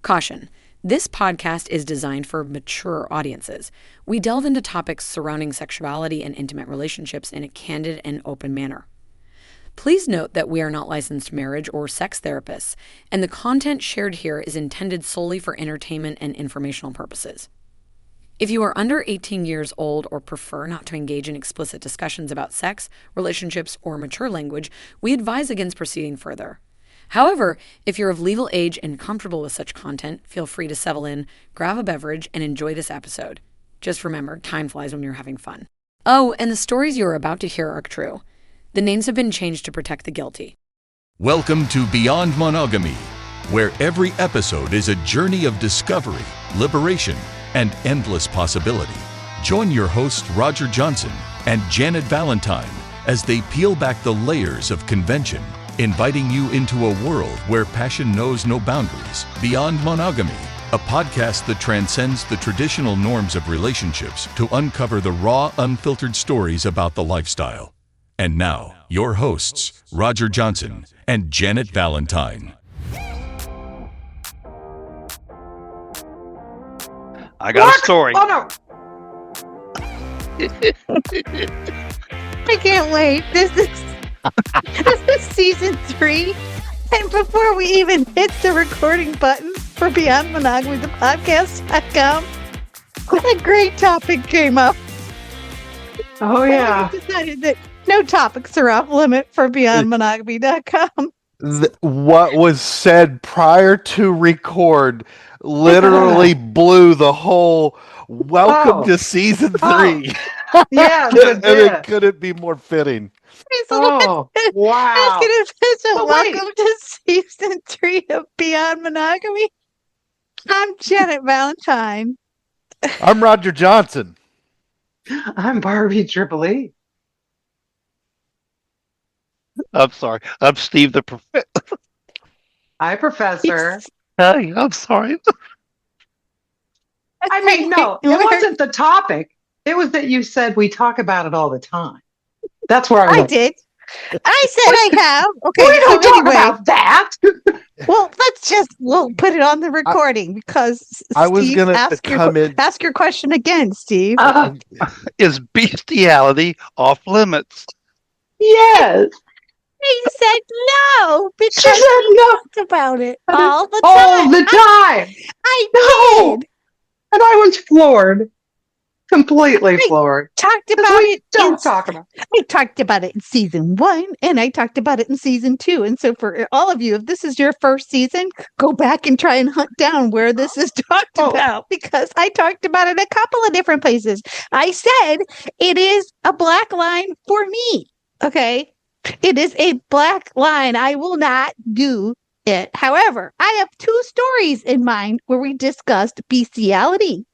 Caution. This podcast is designed for mature audiences. We delve into topics surrounding sexuality and intimate relationships in a candid and open manner. Please note that we are not licensed marriage or sex therapists, and the content shared here is intended solely for entertainment and informational purposes. If you are under 18 years old or prefer not to engage in explicit discussions about sex, relationships, or mature language, we advise against proceeding further. However, if you're of legal age and comfortable with such content, feel free to settle in, grab a beverage, and enjoy this episode. Just remember, time flies when you're having fun. Oh, and the stories you are about to hear are true. The names have been changed to protect the guilty. Welcome to Beyond Monogamy, where every episode is a journey of discovery, liberation, and endless possibility. Join your hosts Roger Johnson and Janet Valentine as they peel back the layers of convention, inviting you into a world where passion knows no boundaries. Beyond Monogamy, a podcast that transcends the traditional norms of relationships to uncover the raw, unfiltered stories about the lifestyle. And now, your hosts, Roger Johnson and Janet Valentine. I got a story. Oh, no. I can't wait. This is season 3. And before we even hit the recording button for Beyond Monogamy, the podcast.com, a great topic came up. Oh, yeah. We decided that no topics are off limit for BeyondMonogamy.com. What was said prior to record literally blew the whole welcome to season 3. Yeah, it couldn't be more fitting. Wow. Oh, welcome to season 3 of Beyond Monogamy. I'm Janet Valentine. I'm Roger Johnson. I'm Barbie Triple E. I'm sorry. I'm Steve the Professor. Hi, Professor. Hi, I'm sorry. I mean, no, it wasn't the topic. It was that you said we talk about it all the time. That's where I did. I said I have. Okay, we don't talk about that. Well, we'll put it on the recording because I was going to ask your question again, Steve. Is bestiality off limits? Yes. He said no because she said no. Talked about it all the time. All the time. I did. And I was floored. Completely floored. Talked about it. I talked about it in season 1 and I talked about it in season 2. And so for all of you, if this is your first season, go back and try and hunt down where this is talked about because I talked about it a couple of different places. I said it is a black line for me. Okay. It is a black line. I will not do it. However, I have 2 stories in mind where we discussed bestiality.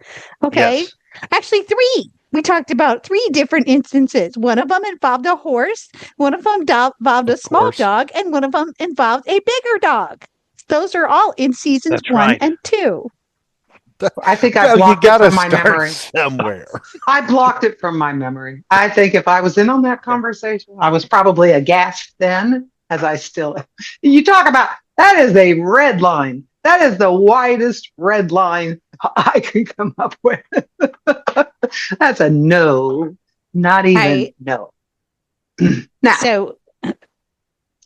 Okay. Yes. Actually, 3. We talked about 3 different instances. One of them involved a horse, one of them involved a small dog, and one of them involved a bigger dog. Those are all in seasons 1 and 2. I think I blocked it from my memory. Somewhere. I blocked it from my memory. I think if I was in on that conversation, I was probably aghast then, as I still am. You talk about, that is a red line. That is the widest red line I could come up with. That's a no. Not even no. Now, so,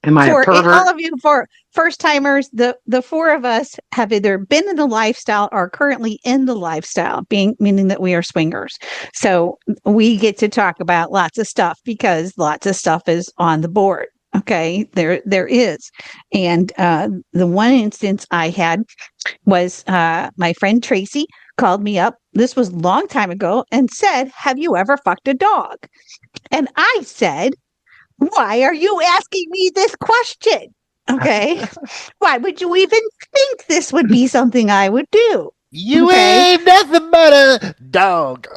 am I a pervert? All of you for first timers, the 4 of us have either been in the lifestyle or currently in the lifestyle, meaning that we are swingers. So we get to talk about lots of stuff because lots of stuff is on the board. Okay, there is. And the one instance I had was my friend Tracy called me up. This was a long time ago and said, "Have you ever fucked a dog?" And I said, "Why are you asking me this question? Okay. Why would you even think this would be something I would do? You ain't nothing but a dog."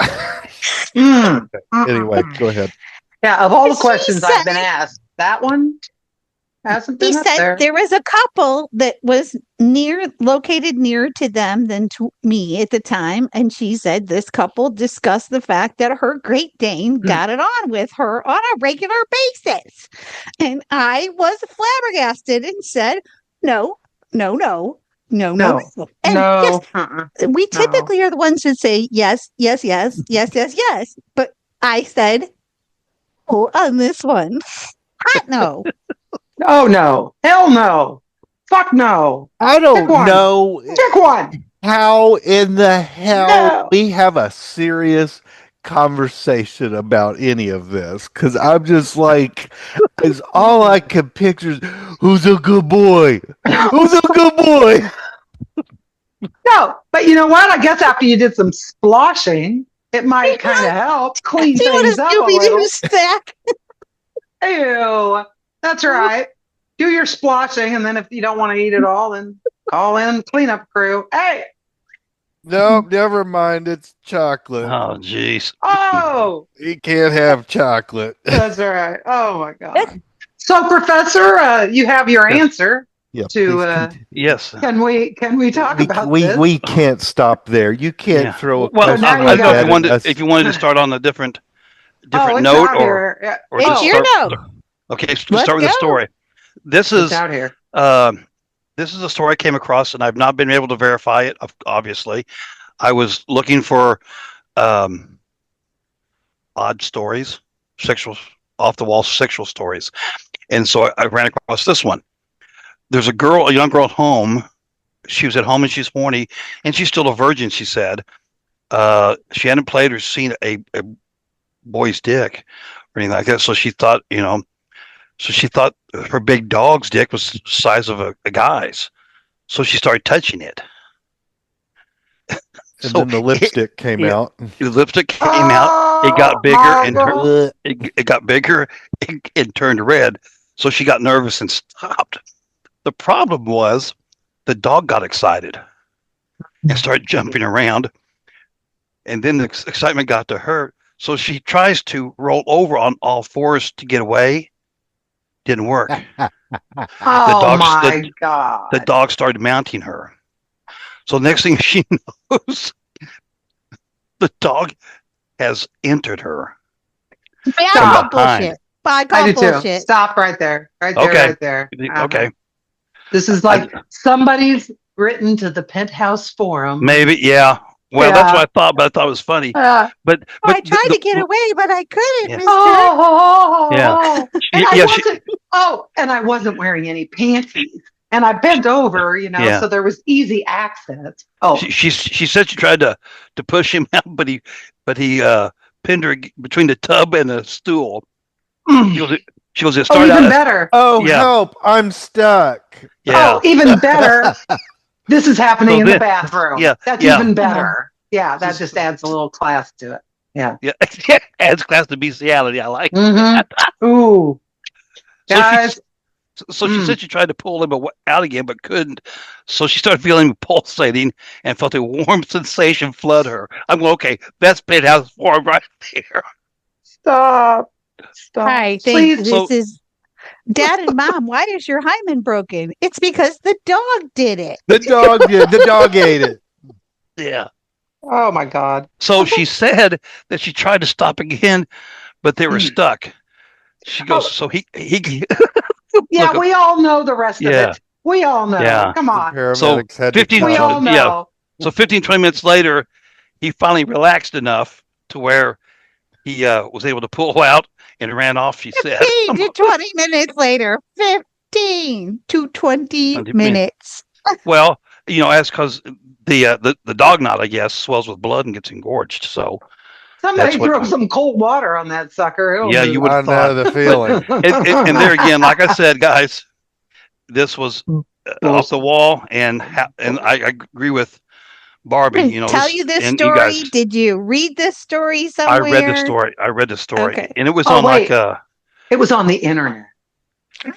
Anyway, go ahead. Yeah, of all the questions I've been asked, that one hasn't been up there. There was a couple that was located nearer to them than to me at the time. And she said this couple discussed the fact that her Great Dane got it on with her on a regular basis. And I was flabbergasted and said, no. No. No. And No. yes, we typically are the ones that say yes, yes, yes, yes, yes, yes. But I said, oh, on this one, hot no. Oh no. Hell no. Fuck no. I Pick don't one. know Pick one. how in the hell No. we have a serious conversation about any of this, because I'm just like, is all I can picture is, who's a good boy? Who's a good boy? No, but you know what? I guess after you did some sploshing, it might kind of help clean Do you want things a up a Scooby little. Doo stack? Ew. That's right. Do your sploshing, and then if you don't want to eat it all, then call in cleanup crew. Hey. No, never mind. It's chocolate. Oh, jeez. Oh, You can't have chocolate. that's right. Oh my God. So, Professor, you have your answer Yeah, to. please continue. Yes. Can we talk about this? We can't stop there. You can't Yeah. throw a Well, So now question you I like don't know got if you that wanted at us. if you wanted to start on a different Oh, it's note, out here. Yeah. or It's just your start. note. Okay, let's Let's start with go. the story. This It's is out here. this is a story I came across, and I've not been able to verify it. Obviously, I was looking for odd stories, sexual, off the wall sexual stories, and so I ran across this one. There's a young girl at home. She was at home and she's horny, and she's still a virgin. She said she hadn't played or seen a boy's dick or anything like that. So she thought, her big dog's dick was the size of a guy's. So she started touching it. And So then the lipstick came yeah. out. The lipstick came out. It got bigger and it got bigger and turned red. So she got nervous and stopped. The problem was the dog got excited and started jumping around. And then the excitement got to her. So she tries to roll over on all fours to get away. Didn't work. My God. The dog started mounting her. So next thing she knows, the dog has entered her. I Stop. call From behind. bullshit. I I call do too. bullshit. Stop right there. Right there. Okay. Right there. Okay. This is like somebody's written to the Penthouse Forum. Maybe, yeah. Well, that's what I thought, but I thought it was funny. Uh, But I tried to get away, but I couldn't, Yeah. mister. Yeah. And I wasn't wearing any panties. And I bent over, Yeah. so there was easy access. Oh, she said she tried to push him out, but he pinned her between the tub and the stool. She goes, it started even out. better. Oh, Yeah. help! I'm stuck. Yeah. Oh, even better. This is happening So in the then- bathroom. yeah, That's yeah. even better. Yeah, that just adds a little class to it. Yeah. Yeah. Adds class to bestiality. I like. Mm-hmm. Ooh. So Guys. she said she tried to pull him out again, but couldn't. So she started feeling pulsating and felt a warm sensation flood her. I'm going, okay, that's Penthouse Forum right there. Stop. I think Please. this So- is Dad and Mom. Why is your hymen broken? It's because the dog did it. The dog did. The dog ate it. Yeah. Oh my God. So she said that she tried to stop again, but they were stuck. She goes, so he Yeah, Look, we all know the rest of Yeah. it. We all know. Yeah. Come The on. paramedics had to 15 We come. all know. So 15, 20 minutes later, he finally relaxed enough to where he was able to pull out and ran off, she said. 15 to 20 minutes later. 15 to 20 20 minutes. Well, that's because the dog knot, I guess, swells with blood and gets engorged. So, Somebody That's what- throw some cold water on that sucker. It'll Yeah, do you would I have know thought. the feeling. And there again, like I said, guys, this was off the wall, and I agree with Barbie. Tell you this and story. guys, Did you read this story I somewhere? read the story, Okay. and it was Oh, on wait. like It was on the internet.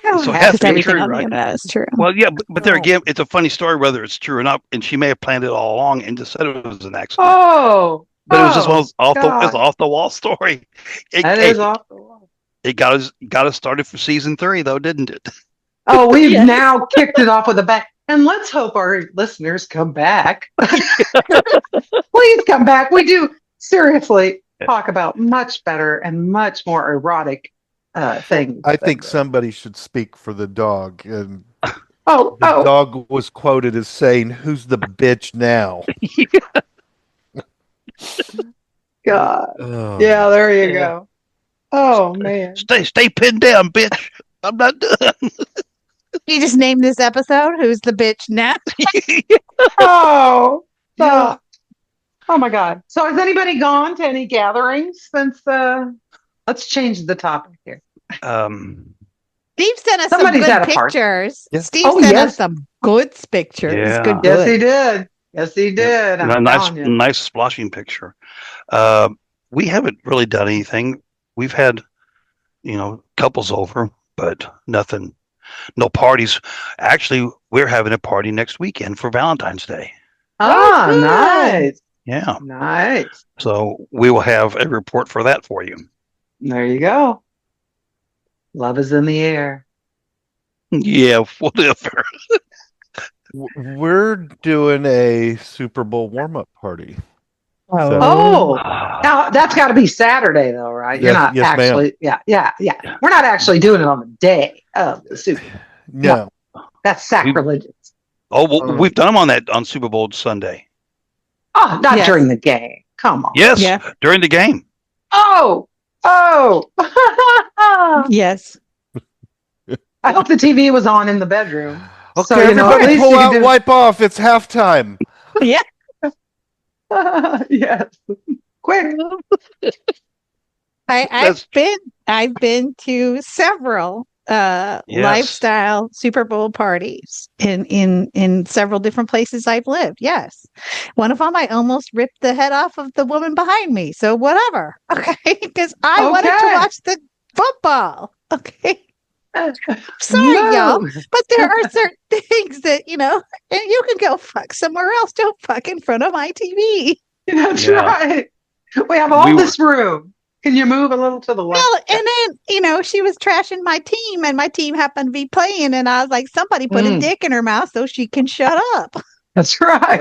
Oh, So it yeah, has to 'cause be everything true, on the right? internet is true. well, yeah, but there Oh. again, it's a funny story whether it's true or not, and she may have planned it all along and just said it was an accident. Oh, But it was just one of those God. off the wall story. That is off the wall. It got us started for season 3, though, didn't it? Oh, we've Yes. now kicked it off with a bang. And let's hope our listeners come back. Please come back. We do seriously talk about much better and much more erotic things. I think somebody should speak for the dog and Oh, The oh, dog was quoted as saying, "Who's the bitch now?" God. Oh. Yeah, there you Yeah. go. Oh man. Stay pinned down, bitch. I'm not done. You just named this episode "Who's the Bitch Now?" Oh, Yeah. oh my God. So has anybody gone to any gatherings since let's change the topic here. Um, Steve sent us some Somebody's good at a party. pictures. Yeah. Steve Oh sent us yes. some good pictures. Yeah. Yes, he Good. did. Yes, he did. I'm nice, telling you. nice splashing picture. Uh, we haven't really done anything. We've had, couples over, but nothing, no parties. Actually, we're having a party next weekend for Valentine's Day. Oh, Ah, good. nice. Yeah. Nice. So we will have a report for that for you. There you go. Love is in the air. Yeah, whatever. We're doing a Super Bowl warm-up party. So, Oh, now that's got to be Saturday though, right? You're not yes, ma'am. actually, yeah. We're not actually doing it on the day of the Super Bowl. No. That's sacrilegious. Oh, well, Um, we've done them on Super Bowl Sunday. Oh, not Yes. during the game. Come on. Yes, Yeah. during the game. Oh, oh. Yes. I hope the TV was on in the bedroom. Okay, So, at everybody least pull you out, could wipe off. It's halftime. Yeah. yes. Quick. I've been to several lifestyle Super Bowl parties in several different places I've lived. Yes. One of them I almost ripped the head off of the woman behind me. So whatever. Okay. Because I wanted to Okay. watch the football. Okay. Sorry, y'all. No. But there are certain things that, and you can go fuck somewhere else. Don't fuck in front of my TV. That's Yeah. right. We have all this room. Can you move a little to the left? Well, and then, she was trashing my team and my team happened to be playing. And I was like, somebody put a dick in her mouth so she can shut up. That's right.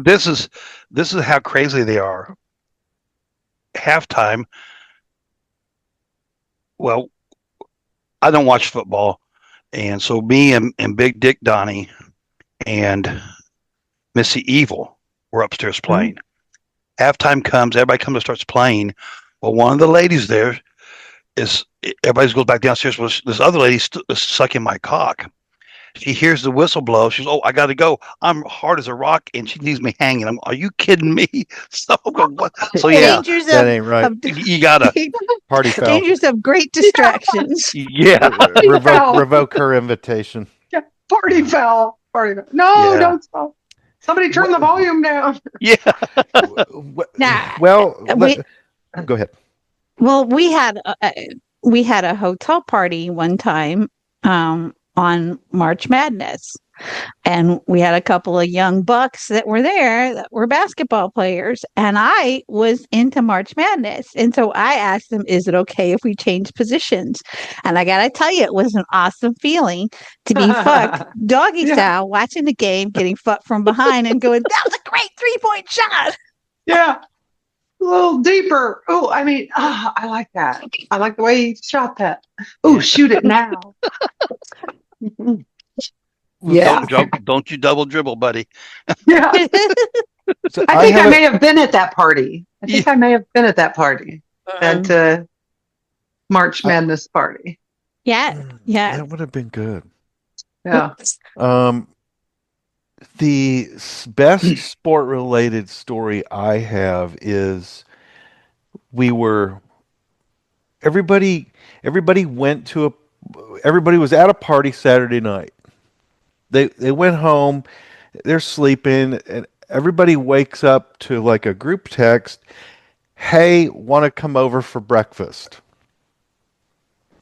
This is how crazy they are. Halftime. Well, I don't watch football, and so me and Big Dick Donnie and Missy Evil were upstairs playing. Halftime comes, everybody comes and starts playing. Well, one of the ladies there everybody goes back downstairs. Well, this other lady is sucking my cock. She hears the whistle blow. She's, "Oh, I got to go. I'm hard as a rock," and she leaves me hanging. Are you kidding me? So I'm going, what? So yeah, Dangers that ain't right. you gotta, Party foul. dangers of great distractions. yeah. Revoke her invitation. Yeah, party foul. No, Yeah. don't stop. Somebody turn the volume down. Yeah. Nah, Well, we- go ahead. Well, we had a hotel party one time on March Madness, and we had a couple of young bucks that were there that were basketball players, and I was into March Madness, and so I asked them, "Is it okay if we change positions?" And I gotta tell you, it was an awesome feeling to be fucked doggy style, watching the game, getting fucked from behind, and going, "That was a great 3-point shot." Yeah. A little deeper. Oh, I like that. I like the way you shot that. Oh, shoot it now. Yeah. Don't you double dribble, buddy. Yeah. So I think I may have been at that party. I may have been at that party. That March Madness party. Yeah. That would have been good. Yeah. The best sport related story I have is everybody was at a party Saturday night. They went home, they're sleeping, and everybody wakes up to like a group text, "Hey, want to come over for breakfast?"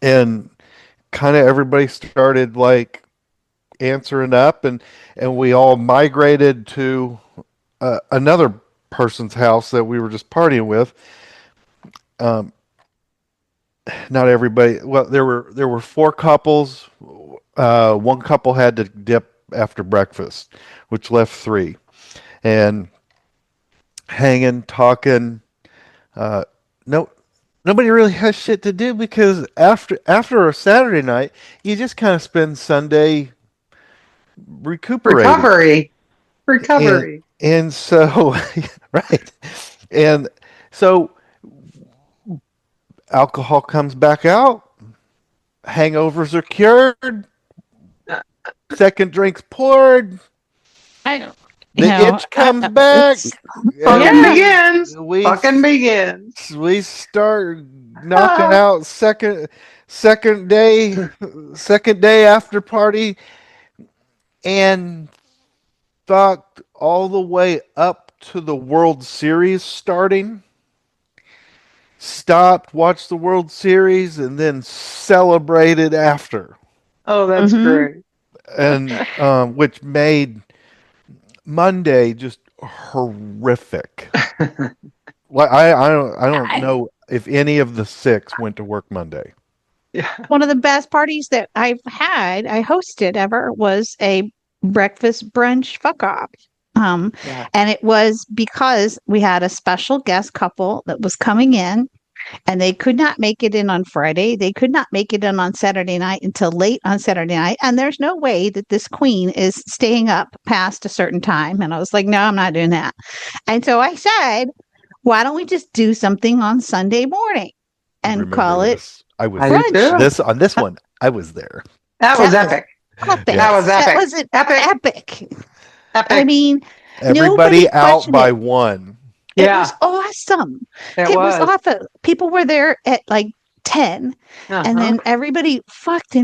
And kind of everybody started like answering up, and we all migrated to another person's house that we were just partying with. Not everybody. Well, there were 4 couples. One couple had to dip after breakfast, which left 3, and hanging, talking. No, nobody really has shit to do because after a Saturday night, you just kind of spend Sunday recuperating. Recovery. And Recovery. and so right. And so alcohol comes back out, hangovers are cured, second drink's poured, I don't, the itch comes back, it's Fucking and yeah. begins. we Fucking begins. we start knocking out second day second day after party and thought all the way up to the World Series starting. Stopped, watched the World Series, and then celebrated after, Oh, that's Mhm. great. and which made Monday just horrific. Like I don't I, know if any of the six went to work Monday. Yeah. one of the best parties that I hosted ever was a breakfast brunch fuck off. Um, Yeah. and it was because we had a special guest couple that was coming in and they could not make it in on Friday. They could not make it in on Saturday night until late on Saturday night. And there's no way that this queen is staying up past a certain time. And I was like, no, I'm not doing that. And so I said, why don't we just do something on Sunday morning I and remember call it this. I was I do brunch? too. this on this one. I was there. That was That was epic. epic. That was Yes. That epic. was an Epic. epic. I Epic. mean, nobody Everybody out questioned by it. one. It was Yeah, awesome. it It was was. awesome. People were there at like 10 and Uh-huh. then everybody fucked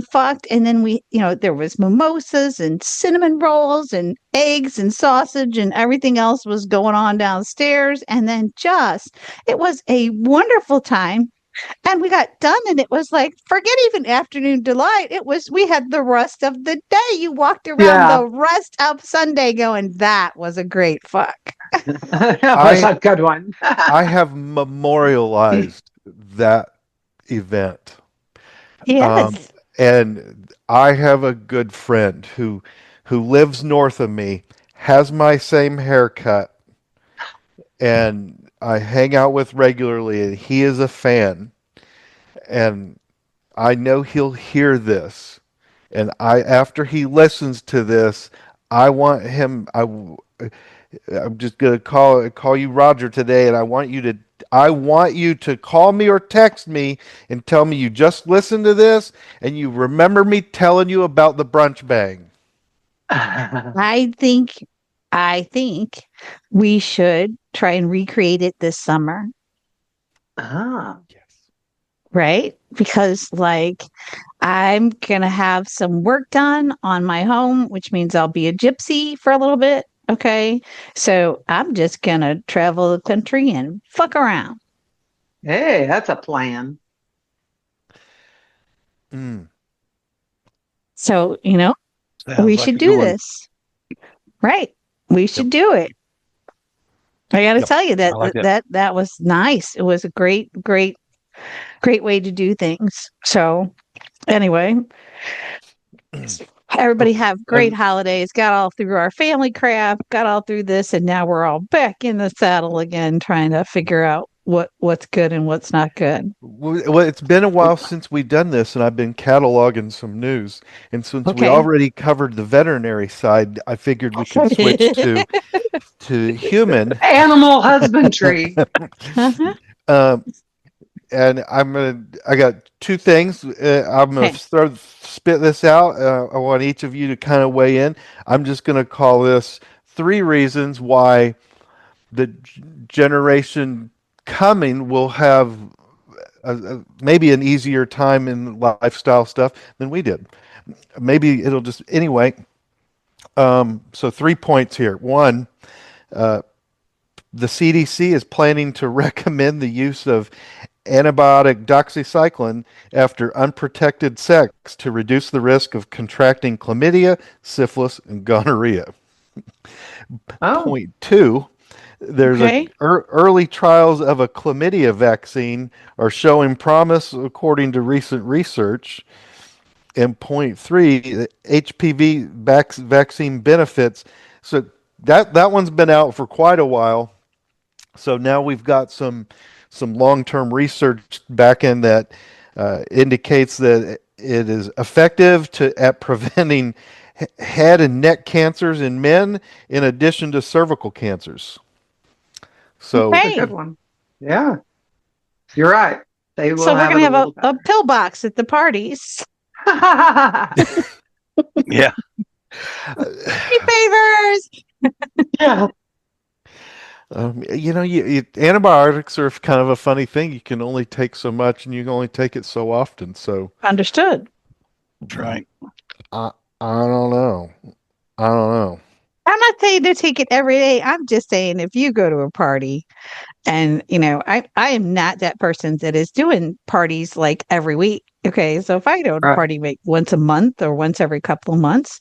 and then there was mimosas and cinnamon rolls and eggs and sausage and everything else was going on downstairs and then just it was a wonderful time and we got done and it was like forget even afternoon delight, it was we had the rest of the day. You walked around Yeah. the rest of Sunday going that was a great fuck. That was I a good one. I have memorialized that event. Um, Yes. and I have a good friend who lives north of me, has my same haircut, and I hang out with regularly, and he is a fan. And I know he'll hear this. And I after he listens to this, I want him I'm just gonna call you Roger today, and I want you to call me or text me and tell me you just listened to this and you remember me telling you about the brunch bang. I think we should try and recreate it this summer, Ah. Yes. right? Because like I'm gonna have some work done on my home, which means I'll be a gypsy for a little bit. Okay. So I'm just gonna travel the country and fuck around. Hey, that's a plan. Mm, So, we Sounds like should a good do one. this. Right. We should do it. I gotta yep. tell you I that like it. that was nice. It was a great way to do things. So anyway, everybody Okay. have great holidays. Got all through our family crap, got all through this, and now we're all back in the saddle again, trying to figure out what's good and what's not good. Well, it's been a while since we've done this, and I've been cataloging some news. And since we Okay. already covered the veterinary side, I figured we could switch to human. Animal husbandry. Uh-huh. Um, and I got two things. I'm gonna Okay. spit this out. I want each of you to kind of weigh in. I'm just gonna call this three reasons why the generation coming will have maybe an easier time in lifestyle stuff than we did. Maybe it'll just anyway. So 3 points here. One, the CDC is planning to recommend the use of antibiotic doxycycline after unprotected sex to reduce the risk of contracting chlamydia, syphilis, and gonorrhea. Oh, Point two, there's Okay. early trials of a chlamydia vaccine are showing promise according to recent research. And point three, the HPV vaccine benefits. So that one's been out for quite a while. So now we've got some long-term research back in that indicates that it is effective at preventing head and neck cancers in men, in addition to cervical cancers. So, That's a good one. Yeah, you're right. They will So we're have going it to a have little a better. pill box at the parties. Yeah. Free favors. Yeah. antibiotics are kind of a funny thing. You can only take so much, and you can only take it so often. So, Understood. That's right. I don't know. I don't know. I'm not saying to take it every day. I'm just saying if you go to a party and, I am not that person that is doing parties like every week. Okay. So if I go to a Right. party like once a month or once every couple of months,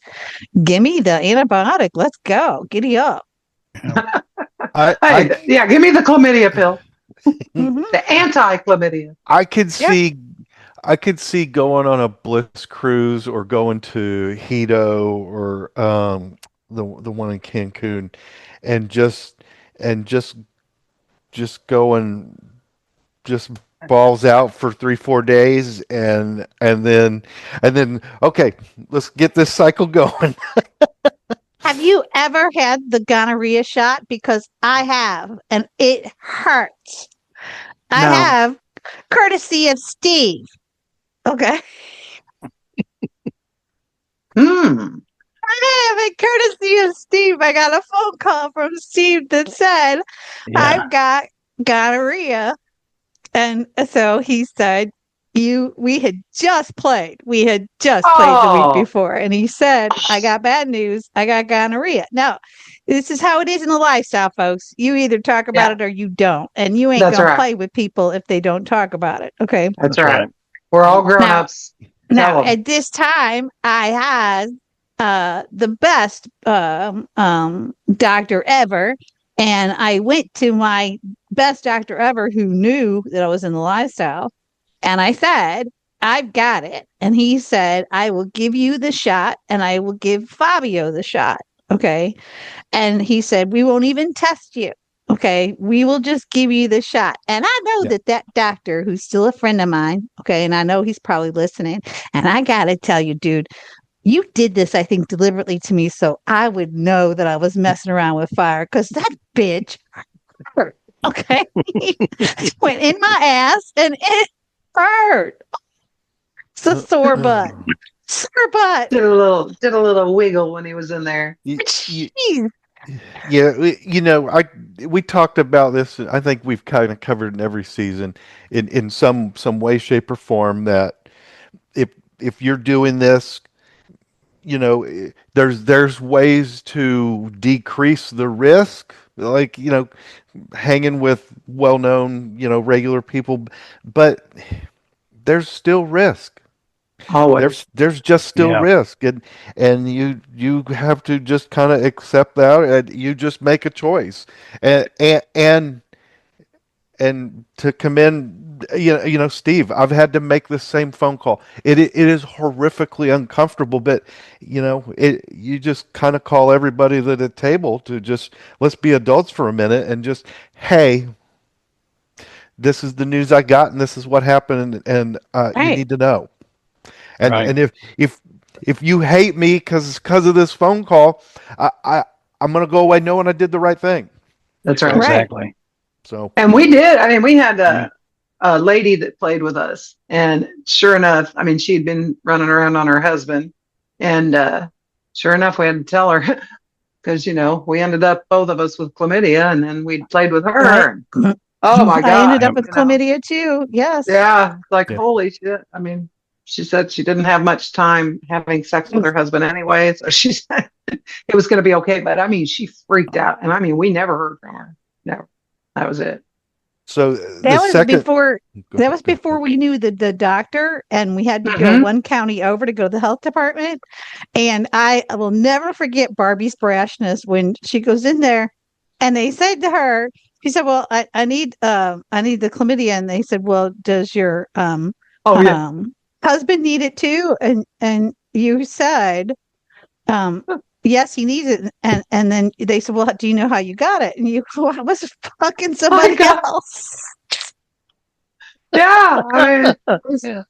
give me the antibiotic. Let's go. Giddy up. Hey, yeah, give me the chlamydia pill. Mhm. The anti-chlamydia. I could Yeah. see I could see going on a Bliss cruise or going to Hito or the one in Cancun and just going just balls out for 3-4 days and then okay, let's get this cycle going. Have you ever had the gonorrhea shot? Because I have, and it hurts. I No. have, courtesy of Steve. Okay. Hmm. I have it courtesy of Steve. I got a phone call from Steve that said, Yeah. I've got gonorrhea. And so he said, we had just played. We had just played the week Oh, before. And he said, I got bad news. I got gonorrhea. Now, this is how it is in the lifestyle, folks. You either talk about yeah. it or you don't. And you ain't That's going to right. play with people if they don't talk about it. Okay. That's That's right. right. We're all grown Now, ups. Tell them. at this time, I had the best doctor ever. And I went to my best doctor ever who knew that I was in the lifestyle. And I said, I've got it. And he said, I will give you the shot and I will give Fabio the shot. Okay. And he said, we won't even test you. Okay. We will just give you the shot. And I know Yeah. that doctor, who's still a friend of mine, okay, and I know he's probably listening. And I got to tell you, dude, you did this, I think, deliberately to me so I would know that I was messing around with fire because that bitch hurt. Okay. It went in my ass and it hurt. It's a sore butt. Sore butt. Did a little wiggle when he was in there. Jeez. Yeah, we talked about this. I think we've kind of covered in every season, in some way, shape, or form, that if you're doing this, there's ways to decrease the risk, like hanging with well-known, regular people, but there's still risk. Always. There's just still Yeah. risk, and you have to just kind of accept that, and you just make a choice, and to commend Steve, I've had to make the same phone call. It is horrifically uncomfortable, but you just kind of call everybody at the table to just let's be adults for a minute and just, hey, this is the news I got and this is what happened, and you Right. need to know. And Right. and if you hate me because of this phone call, I'm gonna go away knowing I did the right thing. That's right. Right. Exactly. So And we did. I mean, we had Yeah. a lady that played with us. And sure enough, I mean, she'd been running around on her husband. And sure enough, we had to tell her because, we ended up, both of us, with chlamydia. And then we played with her. Right. Oh, my God. I ended up with you know? chlamydia too. Yes. Yeah. Like, Yeah. holy shit. I mean, she said she didn't have much time having sex with her husband anyway. So she said it was going to be okay. But I mean, she freaked out. And I mean, we never heard from her. Never. That was it. so That the was second before Go that ahead, was go ahead. before we knew the doctor, and we had to go Mhm. one county over to go to the health department. And I will never forget Barbie's brashness when she goes in there and they said to her, she said, well, I need the chlamydia. And they said, well, does your Oh, yeah. husband need it too? And you said, yes, he needs it. And then they said, well, do you know how you got it? And you, well, I was fucking Oh, my somebody God. else. Yeah, I mean,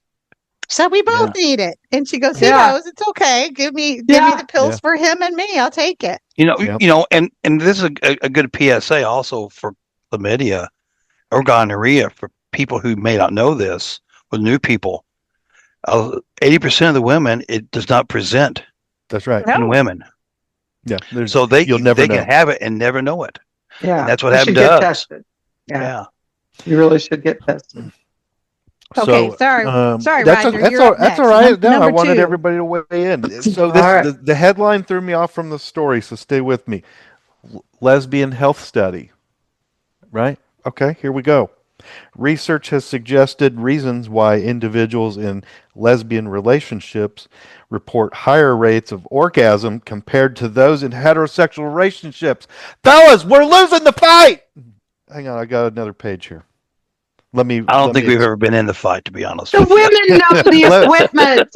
So we both need it. And she goes, he Yeah. knows it's okay. Give me Yeah. the pills for him and me. I'll take it. And this is a good PSA also for chlamydia or gonorrhea for people who may not know this, with new people. 80% of the women, it does not present That's right. in women. Yeah. So you'll never they know. can have it and never know it. Yeah. And that's what You happened should to get us. tested. Yeah. You really should get tested. Okay, So, sorry, that's Roger. that's You're all, up that's next. all right. No, I Number wanted 2. everybody to weigh in. So All right. the headline threw me off from the story. So stay with me. Lesbian health study. Right? Okay, here we go. Research has suggested reasons why individuals in lesbian relationships report higher rates of orgasm compared to those in heterosexual relationships. Fellas, we're losing the fight. Hang on, I got another page here. I don't think we've ever been in the fight, to be honest. The women know the equipment.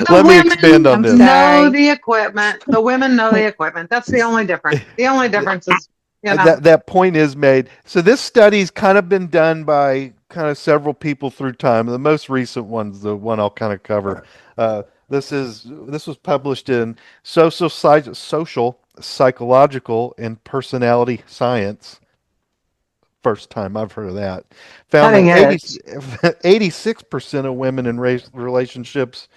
Let me expand on this. Know the equipment. The women know the equipment. That's the only difference. The only difference is, that point is made. So this study's kind of been done by kind of several people through time. The most recent one's the one I'll kind of cover. This was published in social, psychological, and personality science. First time I've heard of that. Found that 86% of women in relationships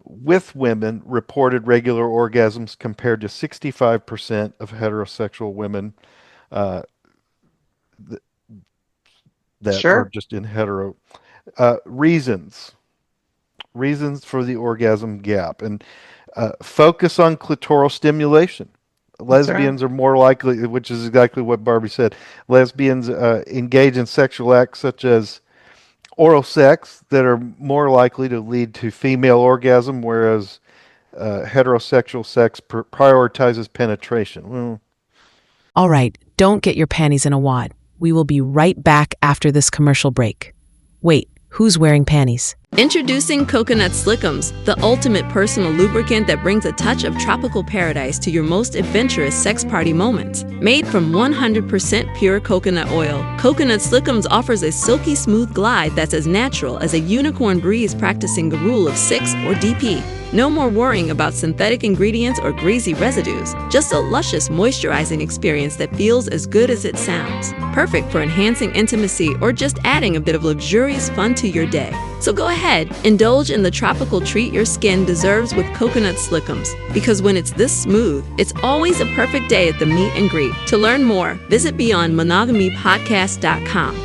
with women reported regular orgasms compared to 65% of heterosexual women that are just in hetero. Reasons for the orgasm gap, and focus on clitoral stimulation. Lesbians are more likely, which is exactly what Barbie said, lesbians engage in sexual acts such as oral sex that are more likely to lead to female orgasm, whereas heterosexual sex prioritizes penetration. Well, all right, don't get your panties in a wad. We will be right back after this commercial break. Wait, who's wearing panties? Introducing Coconut Slickums, the ultimate personal lubricant that brings a touch of tropical paradise to your most adventurous sex party moments. Made from 100% pure coconut oil, Coconut Slickums offers a silky smooth glide that's as natural as a unicorn breeze practicing the rule of 6 or DP. No more worrying about synthetic ingredients or greasy residues. Just a luscious moisturizing experience that feels as good as it sounds. Perfect for enhancing intimacy or just adding a bit of luxurious fun to your day. So go ahead, indulge in the tropical treat your skin deserves with Coconut Slickums. Because when it's this smooth, it's always a perfect day at the meet and greet. To learn more, visit BeyondMonogamyPodcast.com.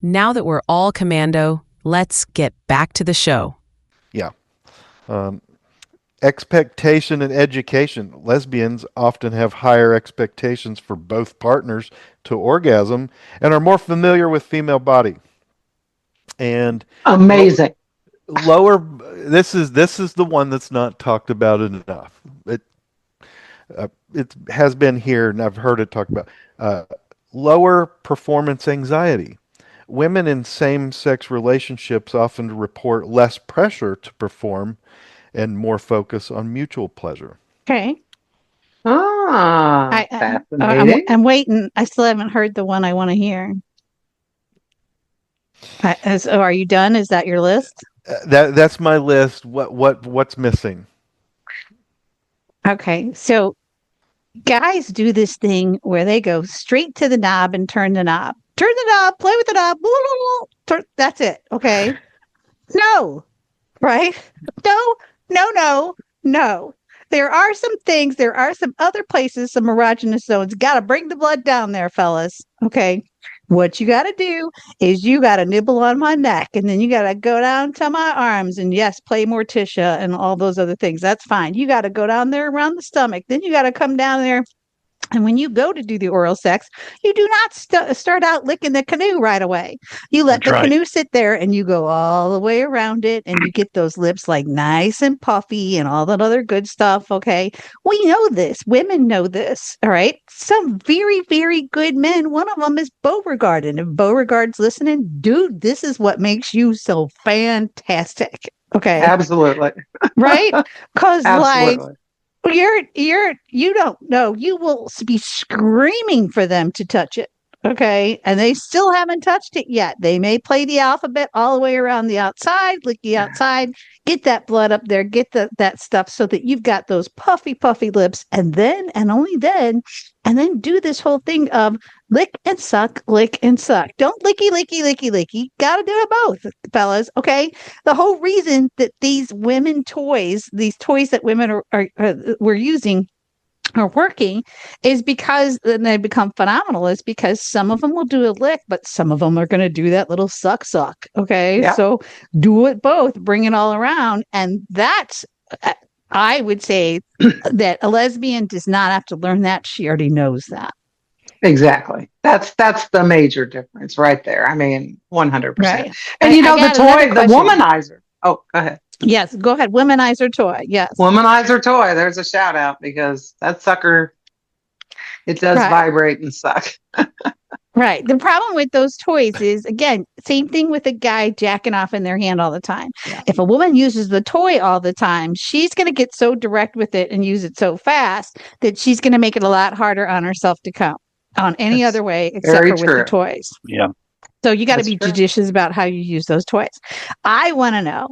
Now that we're all commando, let's get back to the show. Yeah. Expectation and education. Lesbians often have higher expectations for both partners to orgasm and are more familiar with female body. And amazing. Lower. This is the one that's not talked about enough. It has been here, and I've heard it talked about. Lower performance anxiety. Women in same-sex relationships often report less pressure to perform and more focus on mutual pleasure. Okay. Fascinating. I'm waiting. I still haven't heard the one I want to hear. Are you done? Is that your list? That's my list. What's missing? Okay. So guys do this thing where they go straight to the knob and turn the knob. Turn the knob, play with the knob. Blah, blah, blah. That's it. Okay. No. Right? No. There are some things, there are some other places, some erogenous zones. Got to bring the blood down there, fellas. Okay. What you got to do is you got to nibble on my neck, and then you got to go down to my arms, and yes, play Morticia and all those other things. That's fine. You got to go down there around the stomach. Then you got to come down there. And when you go to do the oral sex, you do not start out licking the canoe right away. You let the canoe sit there and you go all the way around it, and you get those lips like nice and puffy and all that other good stuff. Okay. We know this. Women know this. All right. Some very, very good men. One of them is Beauregard. And if Beauregard's listening, dude, this is what makes you so fantastic. Okay. Absolutely. Right? Because like, you don't know. You will be screaming for them to touch it. Okay. And they still haven't touched it yet. They may play the alphabet all the way around the outside, lick the outside, get that blood up there, get that stuff so that you've got those puffy, puffy lips. And then, and only then, and then do this whole thing of lick and suck, lick and suck. Don't licky, licky, licky, licky. Gotta do it both, fellas. Okay. The whole reason that these women toys, these toys that women we're using, are working is because then they become phenomenal is because some of them will do a lick, but some of them are going to do that little suck. Okay. Yeah. So do it both, bring it all around. And that's, I would say that a lesbian does not have to learn that. She already knows that. Exactly. That's the major difference right there. I mean, 100%. Right. And you know, the got toy, another the question. womanizer. Oh, go ahead. Yes. Go ahead. Womanizer toy. Yes. Womanizer toy. There's a shout out because that sucker, it does Right. vibrate and suck. Right. The problem with those toys is, again, same thing with a guy jacking off in their hand all the time. Yeah. If a woman uses the toy all the time, she's going to get so direct with it and use it so fast that she's going to make it a lot harder on herself to come on any That's other way except very for with the true. toys. Yeah. So you got to That's be true. judicious about how you use those toys. I want to know,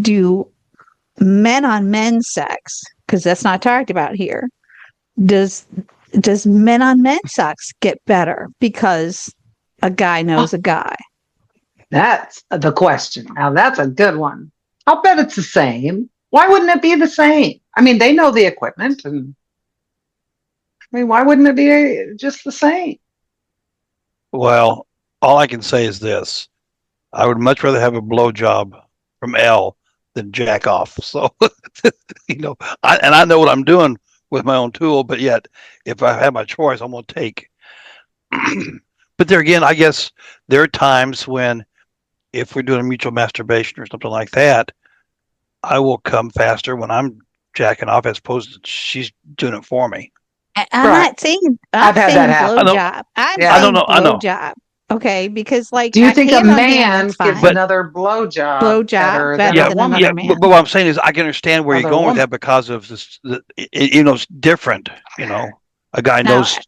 do men on men sex, because that's not talked about here, does men on men sex get better because a guy knows a guy? That's the question. Now, that's a good one. I'll bet it's the same. Why wouldn't it be the same? I mean, they know the equipment, and I mean, why wouldn't it be just the same? Well, all I can say is this: I would much rather have a blowjob from L than jack off. So, you know, I know what I'm doing with my own tool, but yet, if I have my choice, I'm going to take. But there again, I guess there are times when, if we're doing a mutual masturbation or something like that, I will come faster when I'm jacking off as opposed to she's doing it for me. I'm Right. not saying I've had that happen. blowjob. I'm Yeah. saying I know. blowjob. Okay, because like, Do you think a hand on man hand, it's gives fine. another blowjob Blowjob better better than Yeah, a than woman? another man. but what I'm saying is I can understand where you're Other going with woman. that because of this. You know, it's different. You know, a guy Now, knows.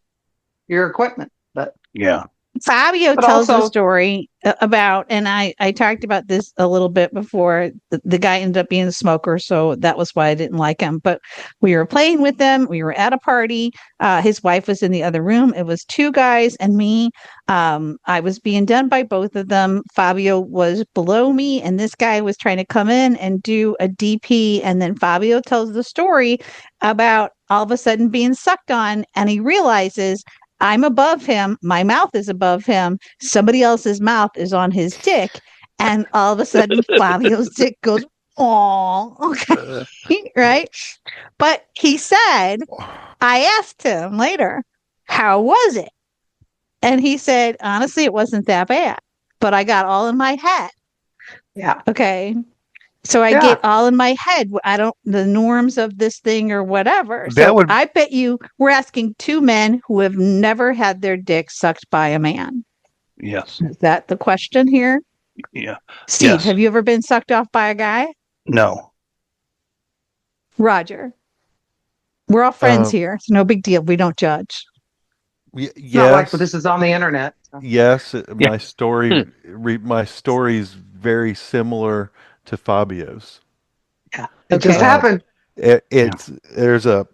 Your equipment, but Yeah. Fabio But tells a also- story about, and I talked about this a little bit before. The guy ended up being a smoker, so that was why I didn't like him. But we were playing with them. We were at a party. His wife was in the other room. It was two guys and me. I was being done by both of them. Fabio was below me, and this guy was trying to come in and do a DP. And then Fabio tells the story about all of a sudden being sucked on, and he realizes, I'm above him. My mouth is above him. Somebody else's mouth is on his dick. And all of a sudden, Fabio's dick goes, oh, okay. Right. But he said, I asked him later, how was it? And he said, honestly, it wasn't that bad, but I got all in my head. yeah. Okay. So I Yeah. get all in my head. I don't, the norms of this thing or whatever. That So would- I bet you we're asking two men who have never had their dick sucked by a man. Yes. Is that the question here? Yeah. Steve, Yes. have you ever been sucked off by a guy? No. Roger. We're all friends here. It's no big deal. We don't judge. It's not like Yes, this is on the internet. So. yes. Yeah. My story, my story's very similar to Fabio's. Yeah. It just Okay. happened. There's a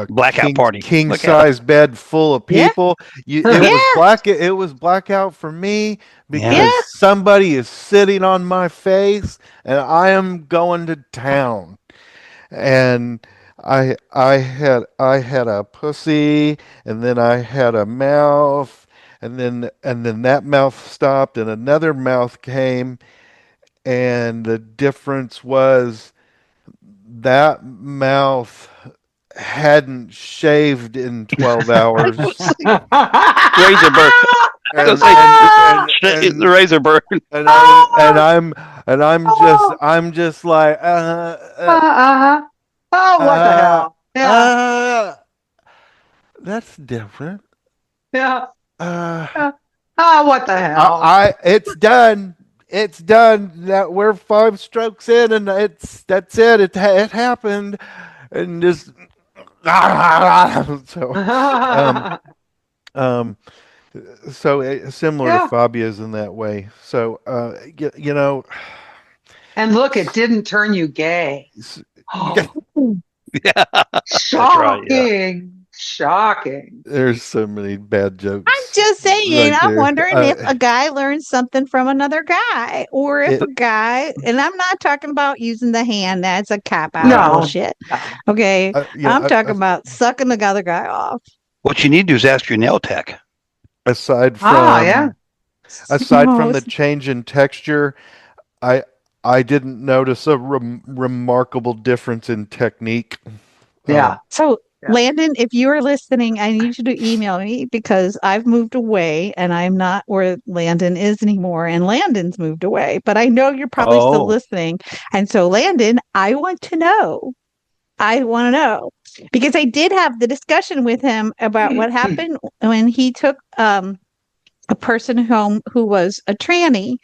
Blackout party. king Blackout. size bed full of Yeah. people. It Yeah. was black. It was blackout for me because Yeah. somebody is sitting on my face and I am going to town. And I had a pussy, and then I had a mouth, and then that mouth stopped and another mouth came, and the difference was that mouth hadn't shaved in 12 hours. Razor burn. And, The razor burn. I'm just like uh-huh. Oh, what the hell? Yeah. that's different. Yeah. Uh, Oh, what the hell? it's done. It's done. That we're 5 strokes in, and that's it. It happened, and just so. Um, so similar to Yeah. Fabia's in that way. So, you know, And look, it didn't turn you gay. s- Oh, Yeah, that's right. Yeah. shocking. Shocking. there's so many bad I'm jokes just saying, right I'm there. wondering if a guy learns something from another guy, or if It, a guy, and I'm not talking about using the hand, that's a cop out uh, No. bullshit. No. Okay. you know, I'm talking about sucking the other guy off. What you need to do is ask your nail tech. aside Ah, yeah. from aside No, from the change in texture, I I didn't notice a remarkable difference in technique. Yeah. so, Yeah. Landon, if you are listening, I need you to email me because I've moved away and I'm not where Landon is anymore. And Landon's moved away, but I know you're probably still Oh, listening. And so, Landon, I want to know. I want to know because I did have the discussion with him about what happened when he took a person home who was a tranny,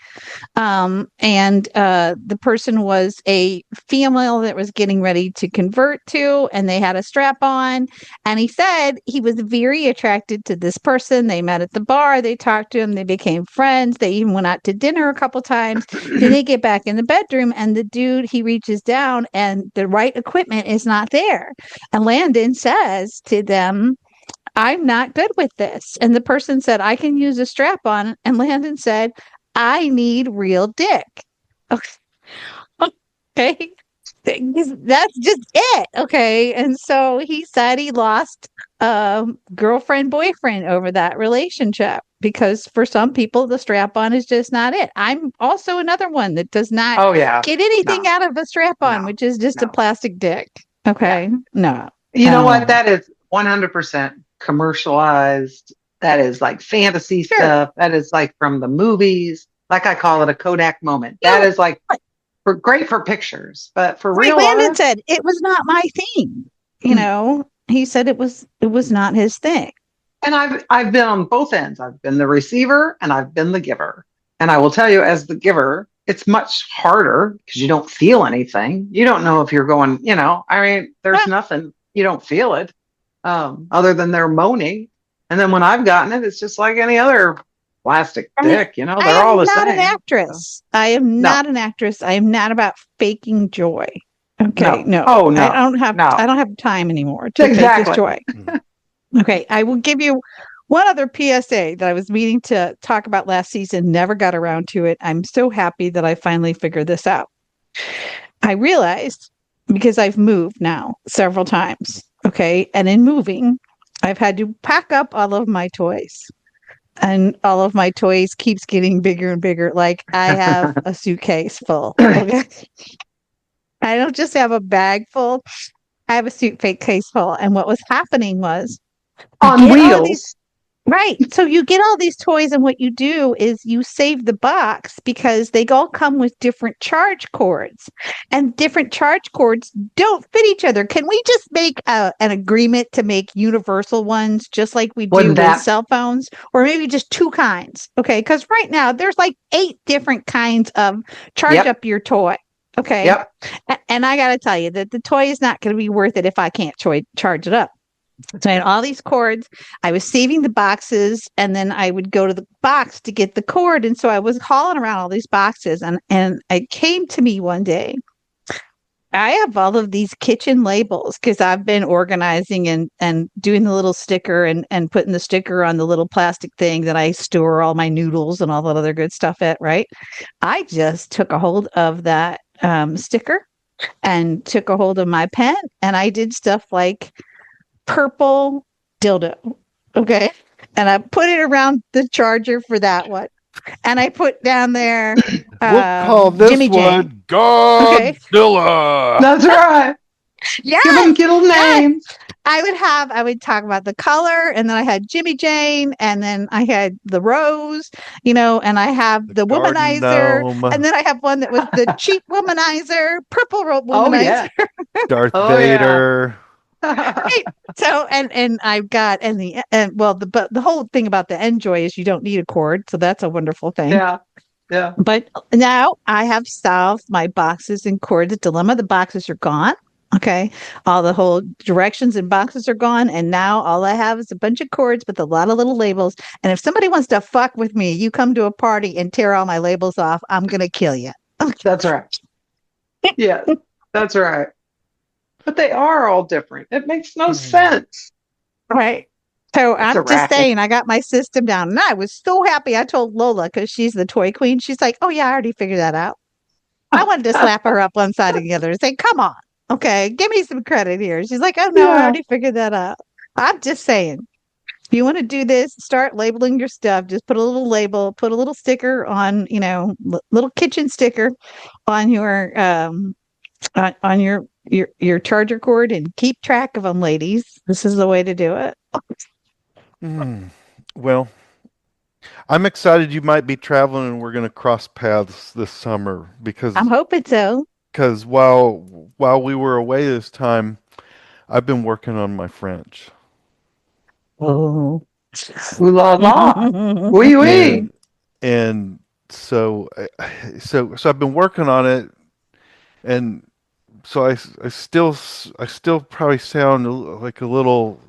and the person was a female that was getting ready to convert to, and they had a strap on. And he said he was very attracted to this person. They met at the bar, they talked to him, they became friends, they even went out to dinner a couple times. Then they get back in the bedroom, and the dude, he reaches down, and the right equipment is not there. And Landon says to them, I'm not good with this. And the person said, I can use a strap on. And Landon said, I need real dick. Okay. That's just it. Okay. And so he said he lost girlfriend, boyfriend over that relationship because for some people, the strap on is just not it. I'm also another one that does not Oh, yeah. get anything No. out of a strap on, No. which is just a No. plastic dick. Yeah. Okay. No. You know what? Um, That is 100% commercialized. That is like fantasy sure. stuff. That is like from the movies. Like I call it a Kodak moment. That No, is like for great for pictures, but for like real Landon life, said, it was not my thing. You know, he said it was not his thing. and I've been on both ends. I've been the receiver and I've been the giver. And I will tell you, as the giver, it's much harder because you don't feel anything. You don't know if you're going, I mean, there's Well, nothing, you don't feel it, other than they're moaning. And then when I've gotten it, it's just like any other plastic I mean, dick, I they're all am the not an same. So, actress. I am no, not an actress. I am not about faking joy. Okay, no. no. Oh, I no, don't have I no. don't have time anymore to fake this Exactly. joy. Okay, I will give you one other PSA that I was meaning to talk about last season, never got around to it. I'm so happy that I finally figured this out. I realized because I've moved now several times, okay, and in moving, I've had to pack up all of my toys. And all of my toys keeps getting bigger and bigger. Like I have a suitcase full. Okay. I don't just have a bag full. I have a suitcase full. And what was happening was you On get all these. wheels. Right. So you get all these toys, and what you do is you save the box because they all come with different charge cords, and different charge cords don't fit each other. Can we just make an agreement to make universal ones, just like we do Wouldn't with that? cell phones, or maybe just two kinds? Okay. Because right now there's like 8 different kinds of charge Yep. up your toy. Okay. Yep. And I got to tell you that the toy is not going to be worth it if I can't charge it up. So I had all these cords. I was saving the boxes, and then I would go to the box to get the cord. And so I was hauling around all these boxes, and it came to me one day. I have all of these kitchen labels because I've been organizing and doing the little sticker and putting the sticker on the little plastic thing that I store all my noodles and all that other good stuff at, right? I just took a hold of that sticker and took a hold of my pen, and I did stuff like purple dildo. Okay. And I put it around the charger for that one. And I put down there We'll call this Jimmy Jane. one Okay. Godzilla. That's right. Give them Yes. little Yes. names. I would talk about the color, and then I had Jimmy Jane, and then I had the rose, and I have the Garden womanizer, and gnome, then I have one that was the cheap womanizer, purple Oh, womanizer. yeah. Darth Oh, yeah. Vader. Right. So and I've got but the whole thing about the Enjoy is you don't need a cord, so that's a wonderful thing. Yeah. Yeah. But now I have solved my boxes and cords dilemma. The boxes are gone. Okay. All the whole directions and boxes are gone. And now all I have is a bunch of cords with a lot of little labels. And if somebody wants to fuck with me, you come to a party and tear all my labels off, I'm going to kill you. That's right. Yeah, that's right. But they are all different. It makes no sense. Right. So It's a I'm just racket. saying, I got my system down. And I was so happy. I told Lola, because she's the toy queen. She's like, oh, yeah, I already figured that out. I wanted to slap her up one side and the other and say, come on. Okay, give me some credit here. She's like, oh, no, I Yeah. already figured that out. I'm just saying, if you want to do this, start labeling your stuff. Just put a little label, put a little sticker on, little kitchen sticker on on your charger cord, and keep track of them, ladies. This is the way to do it. Well, I'm excited you might be traveling and we're going to cross paths this summer I'm hoping so. because while we were away this time, I've been working on my French. Oh. Ooh la la. Oui, oui. And so so I've been working on it, and so I still probably sound like a little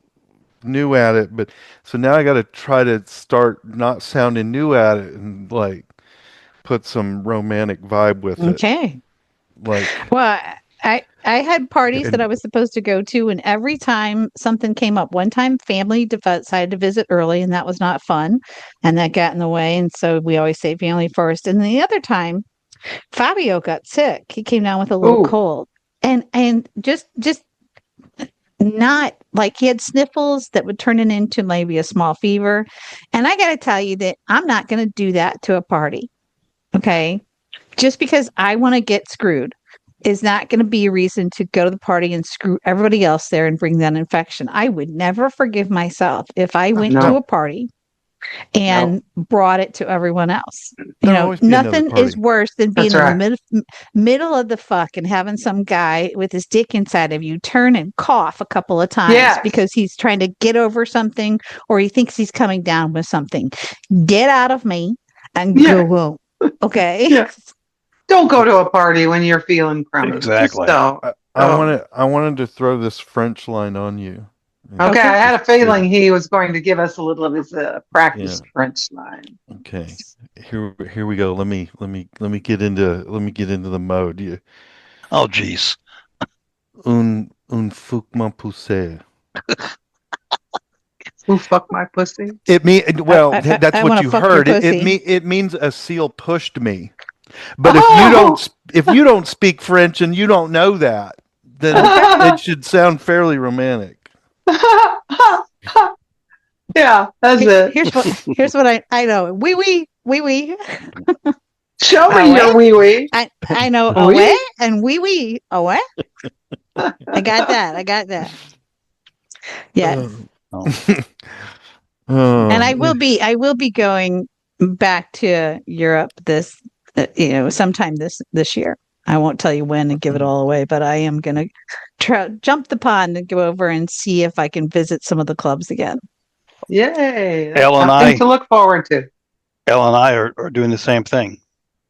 new at it, but so now I got to try to start not sounding new at it and like put some romantic vibe with it. Okay. Like, Well, I had parties that and I was supposed to go to, and every time something came up, one time family decided to visit early, and that was not fun, and that got in the way. And so we always say family first. And the other time, Fabio got sick. He came down with a little Ooh. cold, and just not like he had sniffles that would turn it into maybe a small fever. And I got to tell you that I'm not going to do that to a party. Okay. Just because I want to get screwed is not going to be a reason to go to the party and screw everybody else there and bring that infection. I would never forgive myself if I went to No. a party and brought it to everyone else. There'll always be another Nothing is party. worse than being That's in the middle of the fuck and having some guy with his dick inside of you turn and cough a couple of times Yes. because he's trying to get over something or he thinks he's coming down with something. Get out of me and Yeah. go home. Okay. Yeah. Don't go to a party when you're feeling crummy. Exactly. Just don't. I wanted to throw this French line on you. Okay, I had a Just- yeah. feeling he was going to give us a little of his practice Yeah. French line. Okay, here we go. Let me get into the mode. You, Oh, geez. un fouc mon poussé. Who fucked my pussy? It mean well. I That's what wanna you fuck your heard. pussy. It means a seal pushed me. But Oh! if you don't speak French and you don't know that, then it should sound fairly romantic. Yeah, that's it. Here's what I know. Wee wee. Show me Oh, your wee wee. I know Oui. away and wee wee. Away. I got that. Yes. Oh. And I will be going back to Europe this sometime this year. I won't tell you when and give it all away, but I am going to jump the pond and go over and see if I can visit some of the clubs again. Yay. That's Elle and something I- to look forward to. Elle and I are doing the same thing.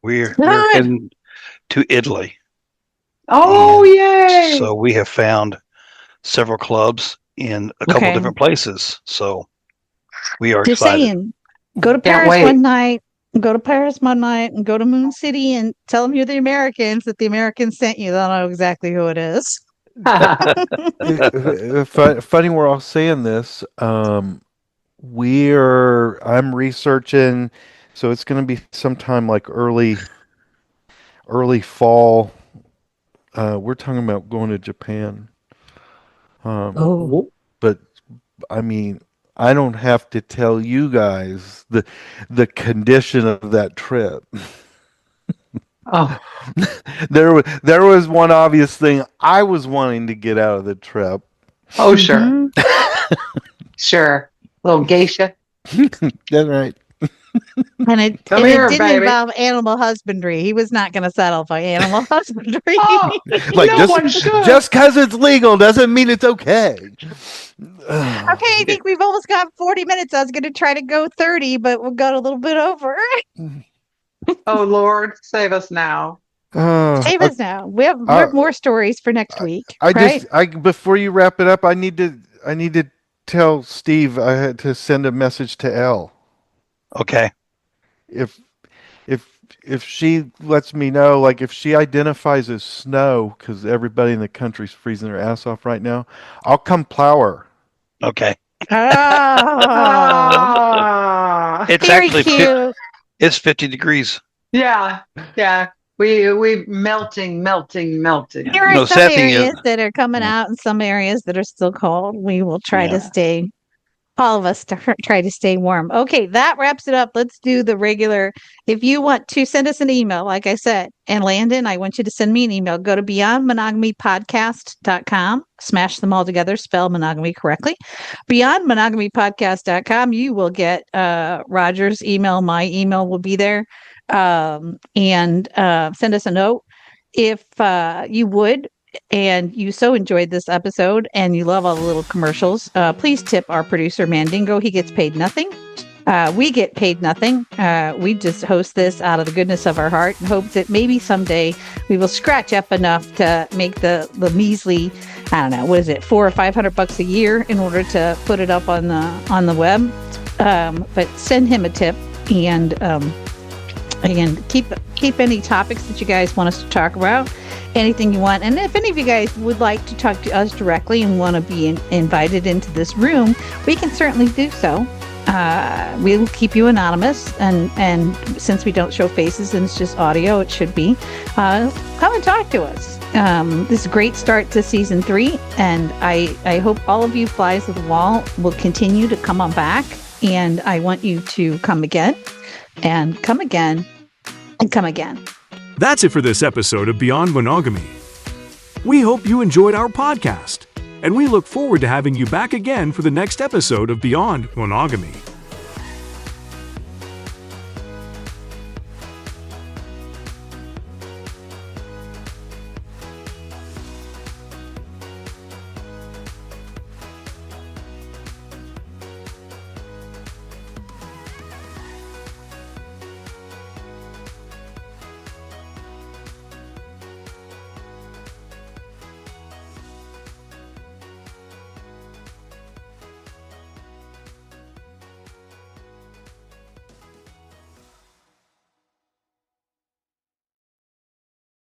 We're Good. heading to Italy. Oh, And yay. So we have found several clubs in a couple Okay. different places. So we are Just excited. saying, go to Can't Paris wait. one night, and go to Moon City and tell them you're the Americans, that the Americans sent you. They'll know exactly who it is. Funny we're all saying this. I'm researching, so it's going to be sometime like early fall. We're talking about going to Japan. Oh, But I mean, I don't have to tell you guys the condition of that trip. Oh, There was one obvious thing I was wanting to get out of the trip. oh, sure. Mhm. Sure. Little geisha. That's right. And it Come and here, it didn't baby. involve animal husbandry. He was not going to settle for animal husbandry. Oh, Like no one should. just because it's legal doesn't mean it's okay. Okay, I think we've almost got 40 minutes. I was going to try to go 30, but we've got a little bit over. Oh, Lord, save us now. Save us now. We have more stories for next week. Before you wrap it up, I need to tell Steve I had to send a message to Elle. Okay. If she lets me know, like if she identifies as snow, because everybody in the country's freezing their ass off right now, I'll come plow her. Okay. Oh, It's very actually cute. It's 50 degrees. Yeah. We melting. There are No, some sad thing is- areas that are coming out and some areas that are still cold. We will try to stay, all of us try to stay warm. Okay, that wraps it up. Let's do the regular. If you want to send us an email, like I said, and Landon, I want you to send me an email. Go to beyondmonogamypodcast.com, smash them all together, spell monogamy correctly. Beyondmonogamypodcast.com, you will get Roger's email. My email will be there. And send us a note if you would, and you so enjoyed this episode and you love all the little commercials. Please tip our producer Mandingo. He gets paid nothing. We get paid nothing. We just host this out of the goodness of our heart and hope that maybe someday we will scratch up enough to make the measly, I don't know, what is it, $400 or $500 a year in order to put it up on the web. But send him a tip and keep any topics that you guys want us to talk about, anything you want. And if any of you guys would like to talk to us directly and want to be invited into this room, we can certainly do so. We will keep you anonymous, and since we don't show faces and it's just audio, it should be. Come and talk to us. This is a great start to season 3, and I hope all of you flies of the wall will continue to come on back, and I want you to come again. And come again, and come again. That's it for this episode of Beyond Monogamy. We hope you enjoyed our podcast, and we look forward to having you back again for the next episode of Beyond Monogamy.